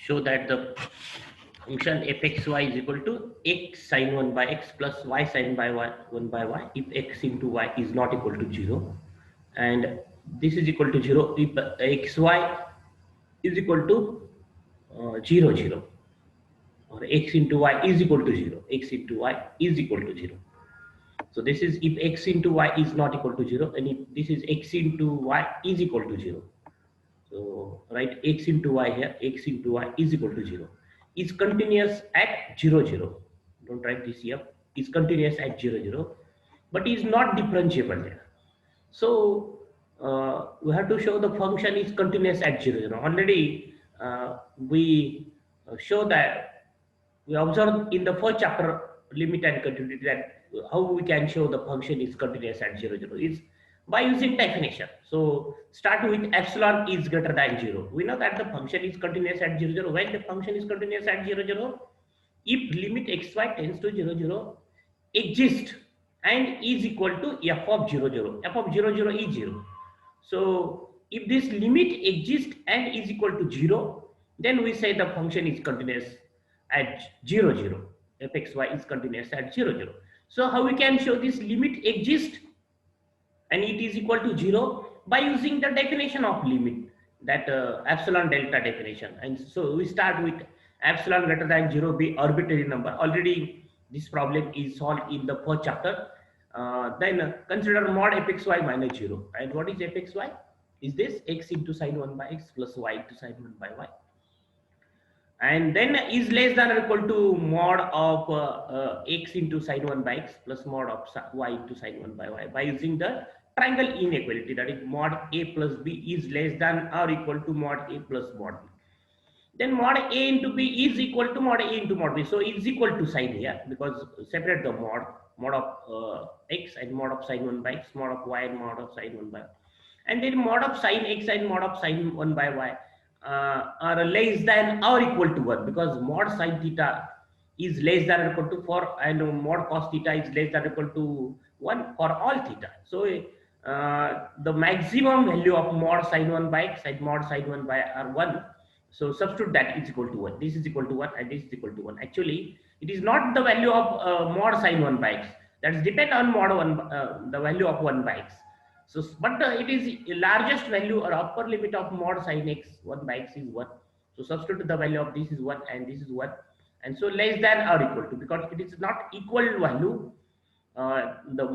show that the function fxy is equal to x sin 1 by x plus y sin by y 1 by y if x into y is not equal to 0, and this is equal to 0 if xy is equal to 0 0, or x into y is equal to 0, x into y is equal to 0. So this is if x into y is not equal to 0, and if this is x into y is equal to 0. So write x into y here, x into y is equal to 0. Is continuous at 0 0. Don't write this here. Is continuous at 0 0, but is not differentiable there. So we have to show the function is continuous at 0 0. Already we show that we observed in the first chapter limit and continuity that how we can show the function is continuous at 0 0 is by using definition. So start with epsilon is greater than 0. We know that the function is continuous at 0 0. When the function is continuous at 0 0, if limit xy tends to 0 0 exists and is equal to f of 0 0. F of 0 0 is 0. So if this limit exists and is equal to 0, then we say the function is continuous at 0 0. Fxy is continuous at 0 0. So how we can show this limit exists and it is equal to 0 by using the definition of limit, that epsilon delta definition. And so we start with epsilon greater than 0 be arbitrary number. Already this problem is solved in the first chapter. Then consider mod fxy minus 0. And what is fxy? Is this x into sin 1 by x plus y into sin 1 by y. And then is less than or equal to mod of x into sin 1 by x plus mod of y into sin 1 by y by using the triangle inequality, that is mod a plus b is less than or equal to mod a plus mod b. Then mod a into b is equal to mod a into mod b. So is equal to sign here because separate the mod of x and mod of sin 1 by x, mod of y and mod of sin 1 by y. And then mod of sin x and mod of sin 1 by y are less than or equal to 1, because mod sin theta is less than or equal to 4 and mod cos theta is less than or equal to 1 for all theta. So the maximum value of mod sin 1 by x and mod sin 1 by y are 1. So substitute that is equal to 1. This is equal to 1 and this is equal to 1. Actually, it is not the value of mod sin 1 by x. That is depend on mod 1, the value of 1 by x. So, but it is largest value or upper limit of mod sin x 1 by x is 1. So substitute the value of this is 1 and this is 1. And so less than or equal to, because it is not equal value. The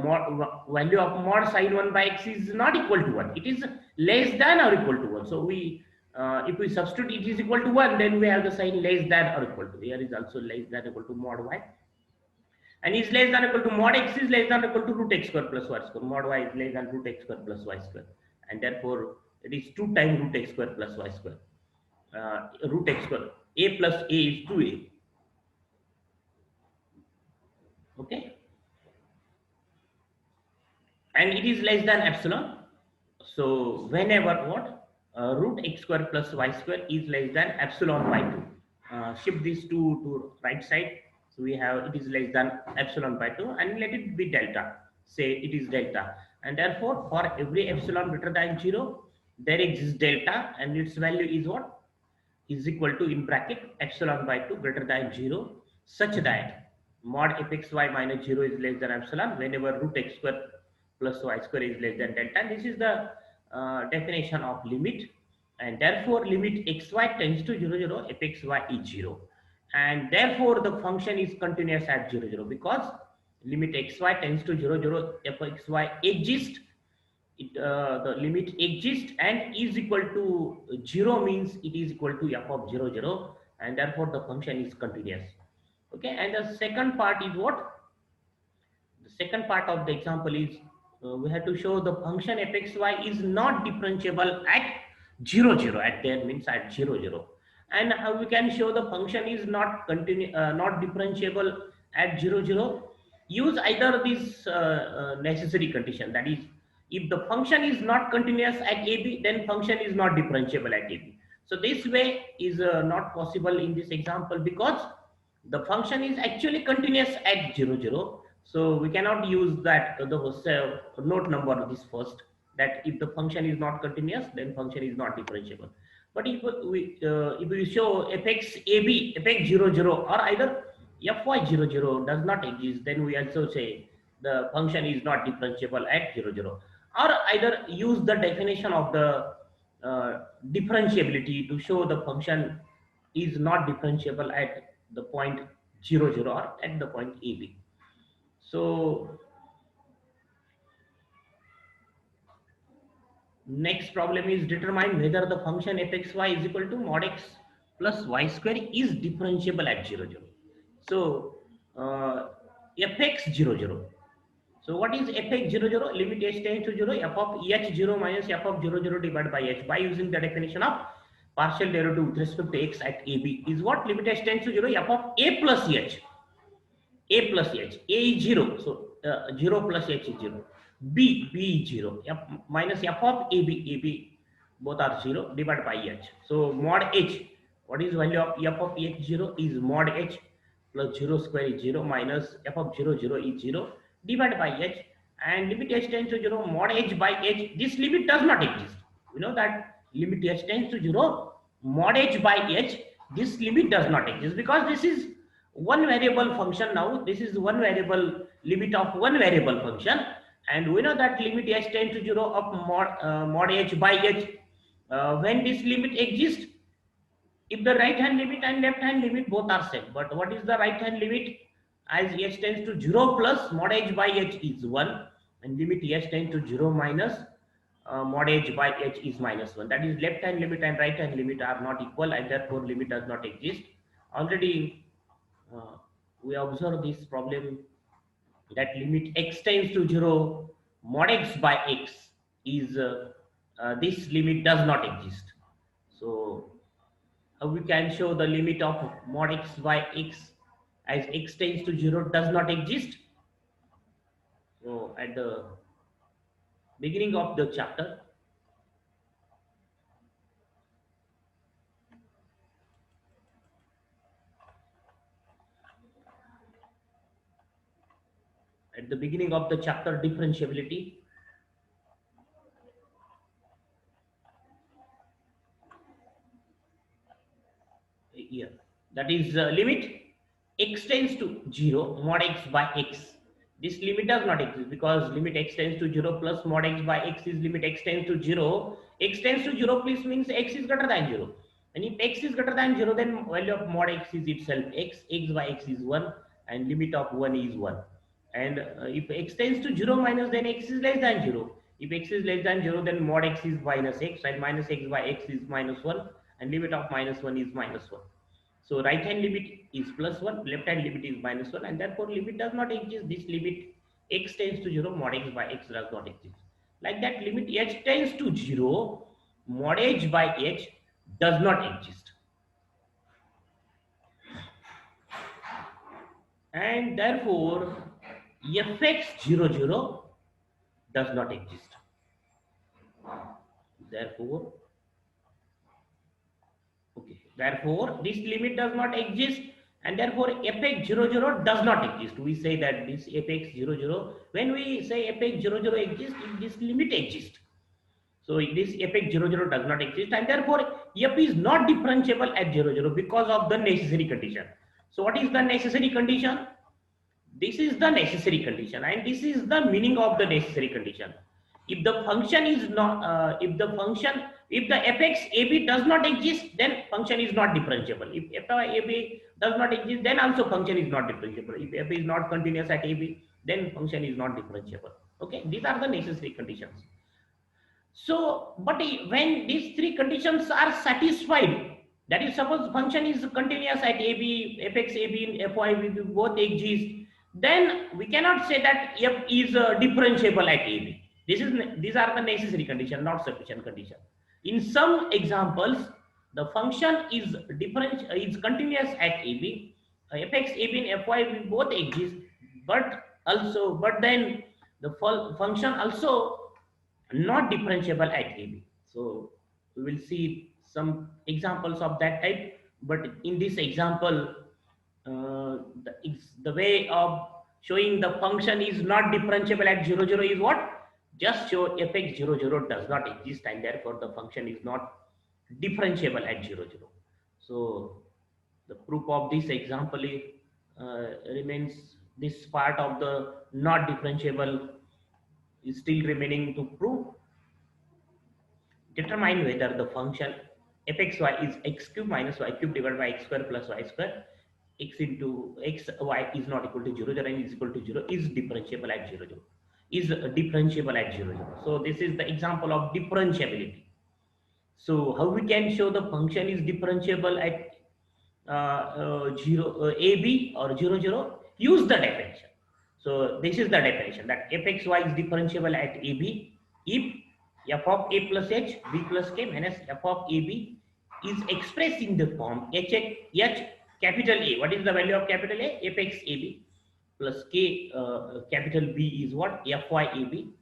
value of mod sin 1 by x is not equal to 1. It is less than or equal to 1. So we if we substitute it is equal to 1, then we have the sign less than or equal to. Here is also less than or equal to mod y. And is less than or equal to mod x is less than or equal to root x square plus y square. Mod y is less than root x square plus y square. And therefore it is 2 times root x square plus y square. Root x square. A plus a is 2a. Okay. And it is less than epsilon. So whenever what? Root x square plus y square is less than epsilon by 2. Shift this to right side. So we have it is less than epsilon by 2 and let it be delta. Say it is delta. And therefore for every epsilon greater than 0, there exists delta and its value is what? Is equal to in bracket epsilon by 2 greater than 0, such that mod fxy minus 0 is less than epsilon whenever root x square plus y square is less than delta. And this is the definition of limit, and therefore limit xy tends to 0 0 fxy is 0, and therefore the function is continuous at 0 0 because limit xy tends to 0 0 fxy exists. The limit exists and is equal to 0 means it is equal to f of 0 0, and therefore the function is continuous. Okay, and the second part is what? The second part of the example is we have to show the function fxy is not differentiable at 0 0. At there means at 0 0. And how we can show the function is not differentiable at 0 0? Use either this necessary condition, that is, if the function is not continuous at ab, then function is not differentiable at ab. So this way is not possible in this example because the function is actually continuous at 0 0. So we cannot use that the note number this first, that if the function is not continuous, then function is not differentiable. But if we show fx ab fx 0 0 or either fy 0 0 does not exist, then we also say the function is not differentiable at 0 0. Or either use the definition of the differentiability to show the function is not differentiable at the point 0 0 or at the point ab. So next problem is determine whether the function fxy is equal to mod x plus y square is differentiable at 0 0. So fx 0 0. So what is fx 0 0? Limit h tends to 0, f of h 0 minus f of 0 0 divided by h by using the definition of partial derivative with respect to x at ab is what? Limit h tends to 0, f of a plus h. A plus h, a is 0, so 0 plus h is 0. B is 0, f minus f of ab both are 0 divided by h. So mod h, what is value of f of h 0 is mod h plus 0 square is 0 minus f of 0 0 is 0 divided by h, and limit h tends to 0 mod h by h. This limit does not exist. We know that limit h tends to 0 mod h by h, this limit does not exist because this is one variable function. Now this is one variable, limit of one variable function, and we know that limit h tends to 0 of mod h by h. When this limit exists, if the right hand limit and left hand limit both are same, but what is the right hand limit? As h tends to 0 plus mod h by h is 1, and limit h tends to 0 minus mod h by h is minus 1. That is, left hand limit and right hand limit are not equal, and therefore limit does not exist. Already uh, we observe this problem that limit x tends to 0 mod x by x is this limit does not exist. So we can show the limit of mod x by x as x tends to 0 does not exist. So at the beginning of the chapter, differentiability, here, that is limit x tends to 0 mod x by x. This limit does not exist because limit x tends to 0 plus mod x by x is limit x tends to 0. X tends to 0 please means x is greater than 0, and if x is greater than 0, then value of mod x is itself x. X by x is 1, and limit of 1 is 1. And if x tends to 0 minus, then x is less than 0. If x is less than 0, then mod x is minus x, and minus x by x is minus 1, and limit of minus 1 is minus 1. So right hand limit is plus 1, left hand limit is minus 1, and therefore limit does not exist. This limit x tends to 0 mod x by x does not exist. Like that, limit h tends to 0 mod h by h does not exist, and therefore fx 0 0 does not exist. Therefore, okay, therefore this limit does not exist, and therefore fx 0 0 does not exist. We say that this fx 0 0, when we say fx 0 0 exists, if this limit exists. So this fx 0 0 does not exist, and therefore f is not differentiable at 0 0 because of the necessary condition. So what is the necessary condition? This is the necessary condition, and this is the meaning of the necessary condition. If the function is not, if the fx ab does not exist, then function is not differentiable. If f ab does not exist, then also function is not differentiable. If f is not continuous at ab, then function is not differentiable. Okay, these are the necessary conditions. So, but when these three conditions are satisfied, that is, suppose function is continuous at AB, fx, AB, and fy both exist, then we cannot say that f is differentiable at AB. These are the necessary condition, not sufficient condition. In some examples, the function is continuous at AB, fx, AB, and fy both exist, but then the function also not differentiable at AB. So we will see some examples of that type. But in this example, the way of showing the function is not differentiable at 0 0 is what? Just show fx 0 0 does not exist, and therefore the function is not differentiable at 0, 0. So the proof of this example remains, this part of the not differentiable is still remaining to prove. Determine whether the function fxy is x cube minus y cube divided by x square plus y square x into x y is not equal to 0, 0 and is equal to 0 is differentiable at 0, 0, is differentiable at 0, 0. So this is the example of differentiability. So how we can show the function is differentiable at 0 ab or 0, 0? Use the definition. So this is the definition, that fxy is differentiable at ab if f of a plus h b plus k minus f of ab is expressed in the form h capital A. What is the value of capital A? Fx ab plus k capital B is what? Fy ab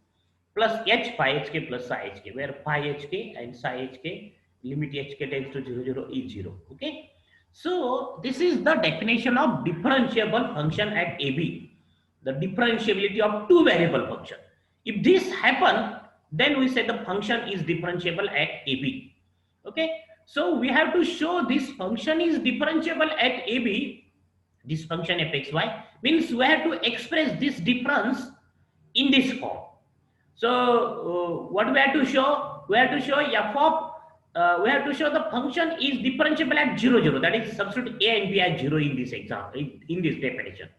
plus h phi hk plus psi hk, where phi hk and psi hk, limit hk tends to 0, 0 is 0. Okay. So this is the definition of differentiable function at AB, the differentiability of two variable function. If this happen, then we say the function is differentiable at AB. Okay. So we have to show this function is differentiable at AB. This function fxy means we have to express this difference in this form. So what we have to show? We have to show f of we have to show the function is differentiable at 0, 0. That is, substitute a and b as 0 in this example, in this definition.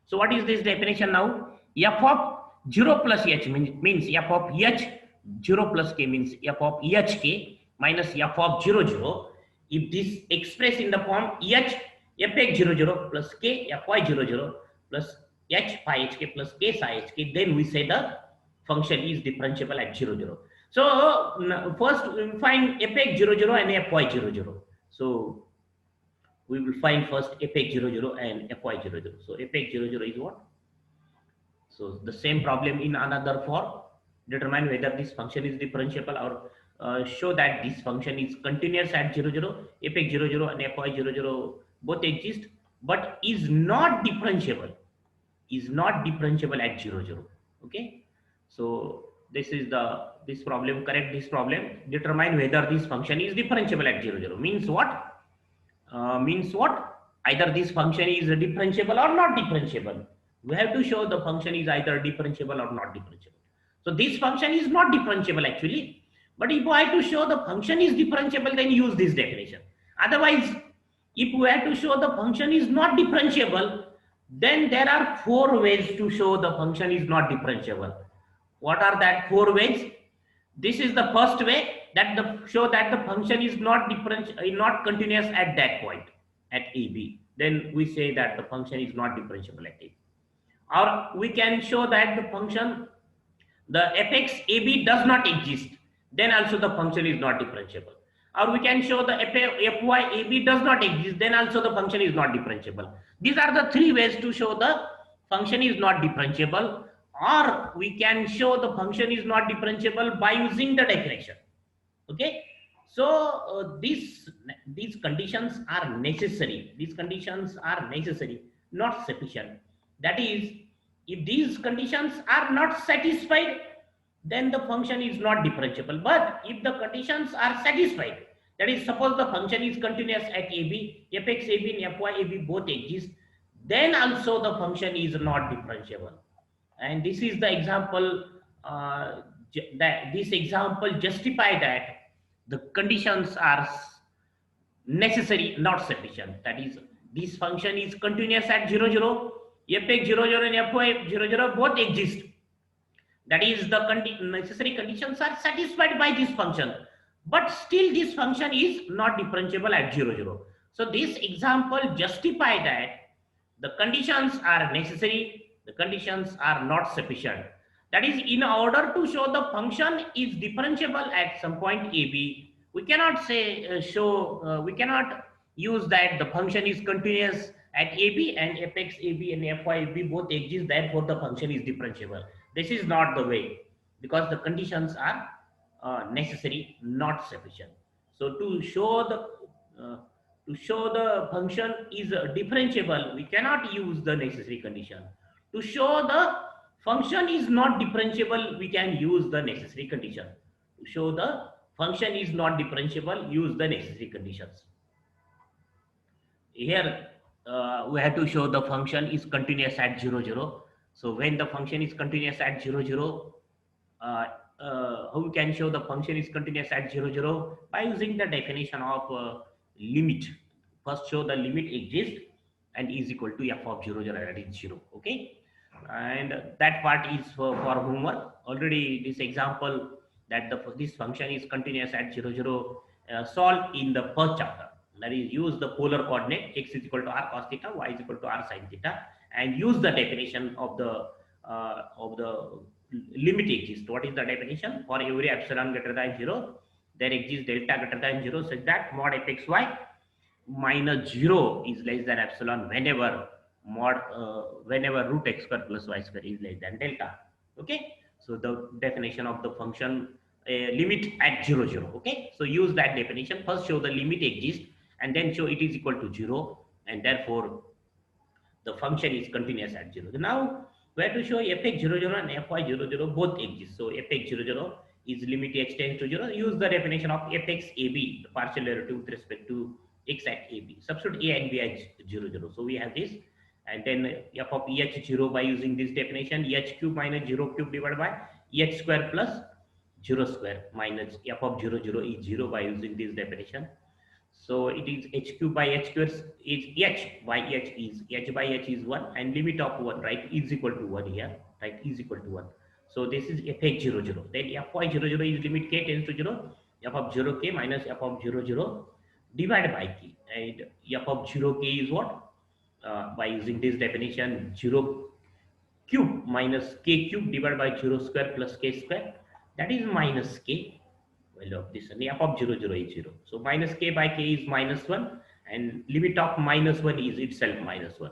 So what is this definition now? F of 0 plus h means f of h, 0 plus k means f of hk minus f of 0, 0. If this expressed in the form h fx 0, 0 plus k fy 0, 0 plus h phi hk plus k psi hk, then we say the function is differentiable at 0, 0. So first we will find fx 0, 0 and fy 0, 0. So we will find first fx 0, 0 and fy 0, 0. So fx 0, 0 is what? So the same problem in another form. Determine whether this function is differentiable, or show that this function is continuous at 0, 0. Fx 0, 0 and fy 0, 0 both exist, but is not differentiable. Is not differentiable at 0, 0. Okay. So this is this problem. Correct this problem. Determine whether this function is differentiable at 0, 0. Means what? Means what? Either this function is differentiable or not differentiable. We have to show the function is either differentiable or not differentiable. So this function is not differentiable actually. But if I have to show the function is differentiable, then use this definition. Otherwise, if we have to show the function is not differentiable, then there are four ways to show the function is not differentiable. What are that four ways? This is the first way, that show that the function is not not continuous at that point at AB. Then we say that the function is not differentiable at AB. Or we can show that the function, the fx AB does not exist. Then also the function is not differentiable. Or we can show the fy AB does not exist. Then also the function is not differentiable. These are the three ways to show the function is not differentiable. Or we can show the function is not differentiable by using the definition. Okay. So these conditions are necessary. These conditions are necessary, not sufficient. That is, if these conditions are not satisfied, then the function is not differentiable. But if the conditions are satisfied, that is, suppose the function is continuous at AB, fx AB and fy AB both exist, then also the function is not differentiable. And this is the example, that this example justify that the conditions are necessary, not sufficient. That is, this function is continuous at 0, 0, fx 0, 0 and fy 0, 0 both exist. That is, the necessary conditions are satisfied by this function, but still this function is not differentiable at 0, 0. So this example justify that the conditions are necessary, the conditions are not sufficient. That is, in order to show the function is differentiable at some point AB, we cannot say we cannot use that the function is continuous at AB and fx AB and fy AB both exist, therefore the function is differentiable. This is not the way, because the conditions are necessary, not sufficient. So to show the function is differentiable, we cannot use the necessary condition. To show the function is not differentiable, we can use the necessary condition. To show the function is not differentiable, use the necessary conditions. Here we have to show the function is continuous at 0 0. So when the function is continuous at 0 0, uh, how we can show the function is continuous at 0 0? By using the definition of limit. First show the limit exists and is equal to f of 0 0, that is 0. Okay, and that part is for homework. Already this example that this function is continuous at 0 0 solved in the first chapter. That is, use the polar coordinate x is equal to r cos theta, y is equal to r sin theta, and use the definition of the limit exists. What is the definition? For every epsilon greater than 0, there exists delta greater than 0, such that mod fxy minus 0 is less than epsilon whenever root x square plus y square is less than delta. Okay, so the definition of the function limit at 0 0. Okay, so use that definition. First show the limit exists and then show it is equal to 0, and therefore the function is continuous at 0. Now we have to show fx00 and fy00 both exist. So fx00 is limit x tends to 0. Use the definition of fxab, the partial derivative with respect to x at ab. Substitute a and b as 0 0. So we have this, and then f of eh0 by using this definition, eh cube minus 0 cube divided by eh square plus 0 square minus f of 0 is 0 by using this definition. So it is h cube by h square is h by h is h by h is 1, and limit of 1, right, is equal to 1 here, right, is equal to 1. So this is fx00. Then fy00 is limit k tends to 0, f of 0k minus f of 00 divided by k, and f of 0k is what? By using this definition, 0 cube minus k cube divided by 0 square plus k square, that is minus k, value of this, and f of 0 is 0. So minus k by k is minus 1, and limit of minus 1 is itself minus 1.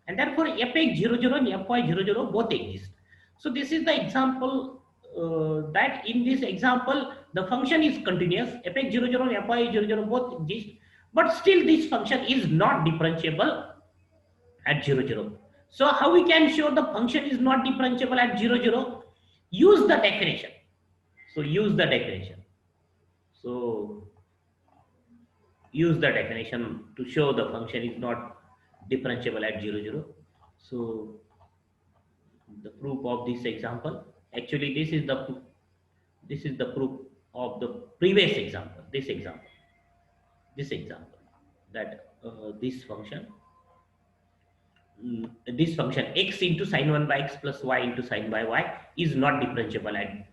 And therefore fx00 and fy00 both exist. So this is the example that in this example the function is continuous, fx00 and fy00 both exist, but still this function is not differentiable at 0 0. So how we can show the function is not differentiable at 0 0? Use the definition. So use the definition. So use the definition to show the function is not differentiable at 0 0. So the proof of this example, actually this is the proof of the previous example, this example that this function x into sin 1 by x plus y into sin by y is not differentiable at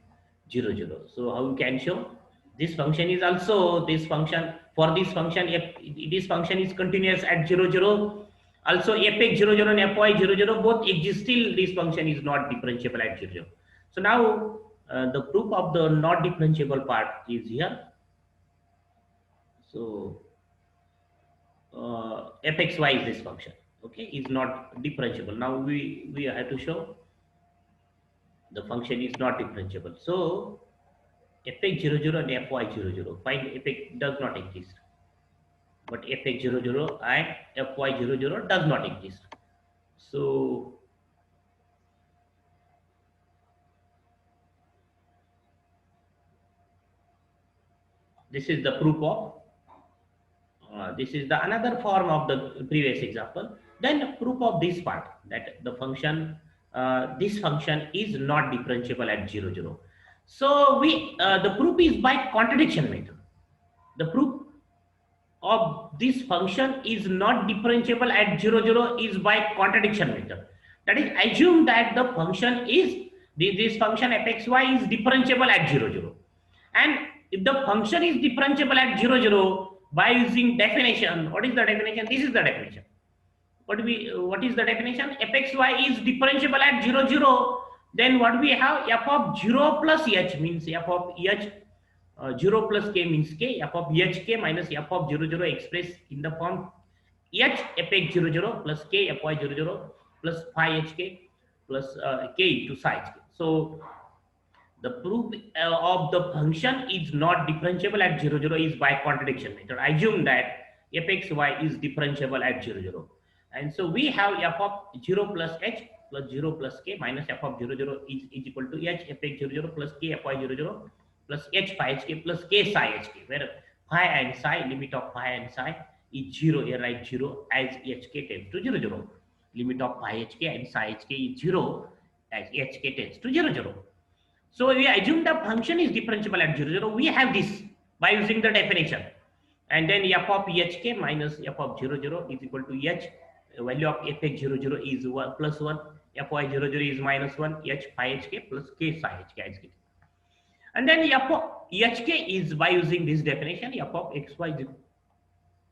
0 0. So how we can show this function is also this function, for this function if this function is continuous at 0 0, also fx00 and fy00 both exist, still this function is not differentiable at 0 0. So now the proof of the not differentiable part is here. So fxy is this function, okay, is not differentiable. Now we have to show the function is not differentiable. So fx00 and fy00, find fx does not exist, but fx00 and fy00 does not exist. So this is the proof of this is the another form of the previous example. Then proof of this part, that the function this function is not differentiable at 0 0. So we the proof is by contradiction method. The proof of this function is not differentiable at 0 0 is by contradiction method. That is, assume that the function is this function fxy is differentiable at 0 0, and if the function is differentiable at 0 0 by using definition, what is the definition? This is the definition. What is the definition? fxy is differentiable at 0 0, then what we have, f of 0 plus h means f of h 0 plus k means k, f of hk minus f of 0 0 expressed in the form h fx00 plus k fy00 plus phi hk plus k into psi hk. So the proof of the function is not differentiable at 0 0 is by contradiction method. I assume that fxy is differentiable at 0 0. And so we have f of 0 plus h plus 0 plus k minus f of 0 0 is equal to h fx00 plus k fy00 plus h phi hk plus k psi hk, where phi and psi, limit of phi and psi is 0. Here write 0 as hk tends to 0, 0. Limit of phi hk and psi hk is 0 as hk tends to 0, 0. So we assume the function is differentiable at 0, 0. We have this by using the definition. And then f of hk minus f of 0, 0 is equal to h. Value of fx 0, 0 is 1 plus 1. Fy 0, 0 is minus 1. H phi hk plus k psi hk as it. And then f of hk is by using this definition, f of xy is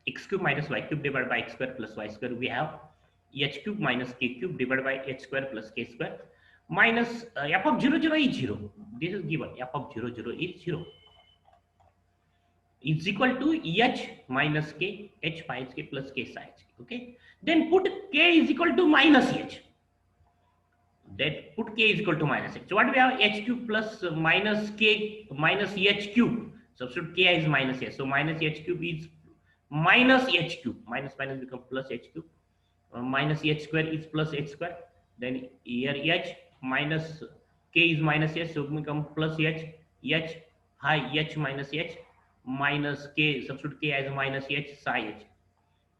x cube minus y cube divided by x square plus y square. We have h cube minus k cube divided by h square plus k square minus f of 0, 0 is 0. This is given. F of 0, 0 is 0. Is equal to h minus k, h phi h k plus k psi h k. Okay. Then put k is equal to minus h. Then put k is equal to minus h. So what we have, h cube plus minus k minus h cube. Substitute k is minus h. So minus h cube is minus h cube. Minus minus become plus h cube. Minus h square is plus h square. Then here h minus k is minus h, so become plus h. H high h minus h minus k, substitute k as minus h psi h.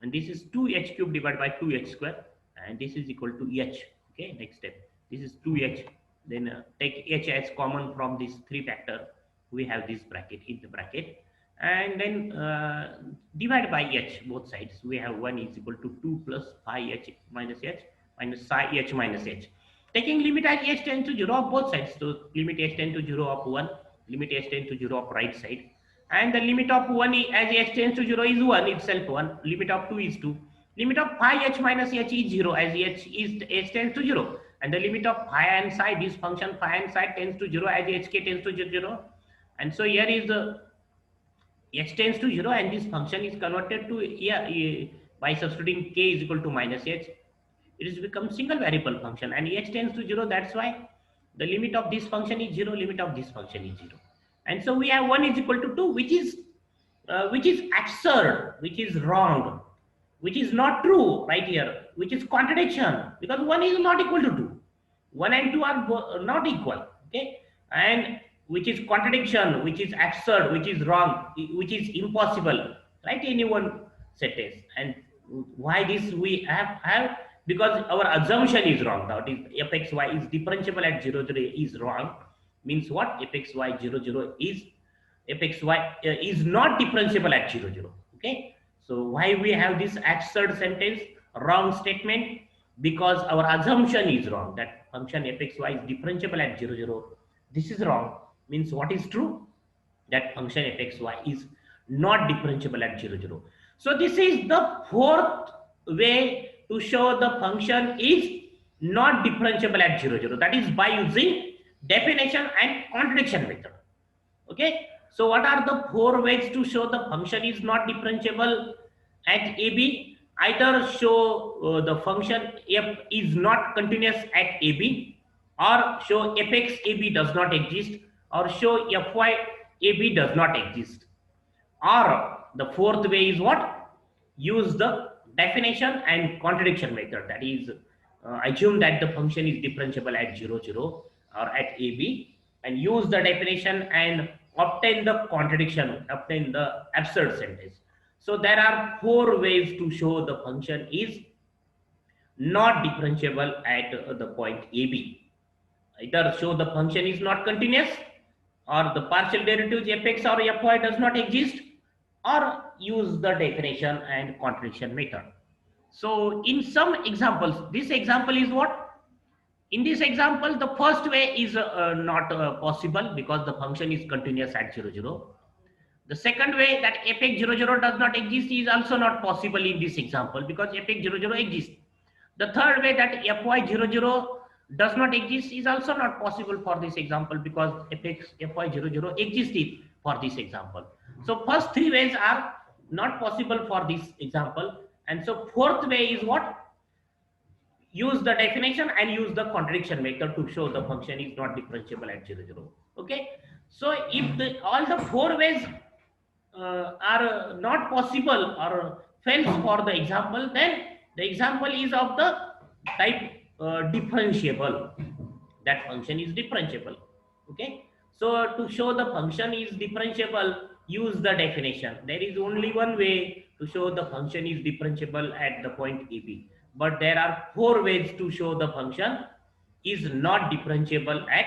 And this is 2h cube divided by 2h square, and this is equal to h. Okay, next step. This is 2h. Then take h as common from this 3 factor. We have this bracket in the bracket. And then divide by h both sides. We have 1 is equal to 2 plus phi h minus psi h minus h. Taking limit as h tends to 0 of both sides. So limit h tends to 0 of 1, limit h tends to 0 of right side. And the limit of 1 as h tends to 0 is 1 itself 1. Limit of 2 is 2. Limit of phi h minus h is 0 as h tends to 0. And the limit of phi and psi, this function phi and psi tends to 0 as hk tends to 0. And so here is the h tends to 0, and this function is converted to here by substituting k is equal to minus h. It is become single variable function, and h tends to 0. That's why the limit of this function is 0, limit of this function is 0. And so we have 1 is equal to 2, which is absurd, which is wrong, which is not true right here, which is contradiction, because 1 is not equal to 2. 1 and 2 are not equal. Okay, and which is contradiction, which is absurd, which is wrong, which is impossible, right? In one sentence. And why this we have, because our assumption is wrong. That is, fxy is differentiable at 0, 0 is wrong. Means what? Fxy 0, 0 is fxy is not differentiable at 0, 0. Okay. So why we have this absurd sentence, wrong statement? Because our assumption is wrong that function fxy is differentiable at 0, 0. This is wrong. Means what is true? That function fxy is not differentiable at 0, 0. So this is the fourth way to show the function is not differentiable at 0, 0. That is by using definition and contradiction method. Okay. So what are the 4 ways to show the function is not differentiable at AB? Either show the function f is not continuous at AB, or show fx AB does not exist, or show fy AB does not exist. Or the fourth way is what? Use the definition and contradiction method. That is, assume that the function is differentiable at 0, 0 or at AB, and use the definition and obtain the contradiction, obtain the absurd sentence. So there are 4 ways to show the function is not differentiable at the point AB. Either show the function is not continuous, or the partial derivatives fx or fy does not exist, or use the definition and contradiction method. So in some examples, this example is what? In this example, the first way is not possible because the function is continuous at 0, 0. The second way, that fx 0, 0 does not exist, is also not possible in this example because fx 0, 0 exists. The third way, that fy 0, 0 does not exist, is also not possible for this example because fy 0, 0 existed for this example. So first 3 ways are not possible for this example, and so fourth way is what? Use the definition and use the contradiction method to show the function is not differentiable at 0, 0. Okay. So if all the 4 ways are not possible or fails for the example, then the example is of the type differentiable. That function is differentiable. Okay. So to show the function is differentiable, use the definition. There is only one way to show the function is differentiable at the point AB. But there are four ways to show the function is not differentiable at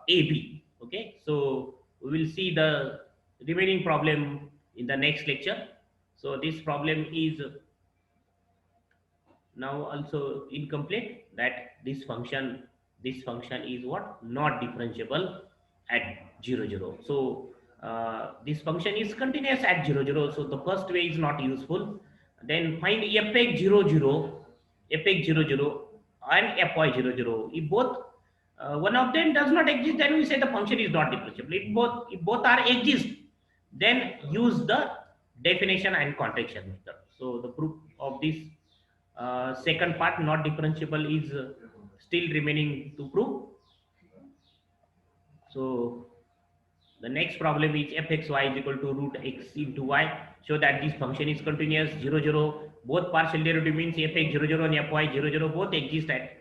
AB. Okay, so we will see the remaining problem in the next lecture. So this problem is now also incomplete, that this function is what, not differentiable at 0 0. So this function is continuous at 0 0, so the first way is not useful. Then find fx 0 0, fx 0 0 and fy 0 0. If both one of them does not exist, then we say the function is not differentiable. If both are exist, then use the definition and contraction method. So the proof of this second part, not differentiable, is still remaining to prove. So the next problem is fxy is equal to root x into y. Show that this function is continuous 0 0. Both partial derivative means fx 0 0 and fy 0 0 both exist at,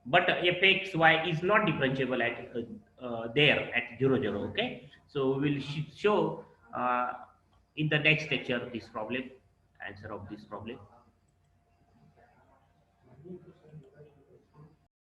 but fxy is not differentiable at there at 0 0. Okay, so we will show in the next lecture this problem, answer of this problem.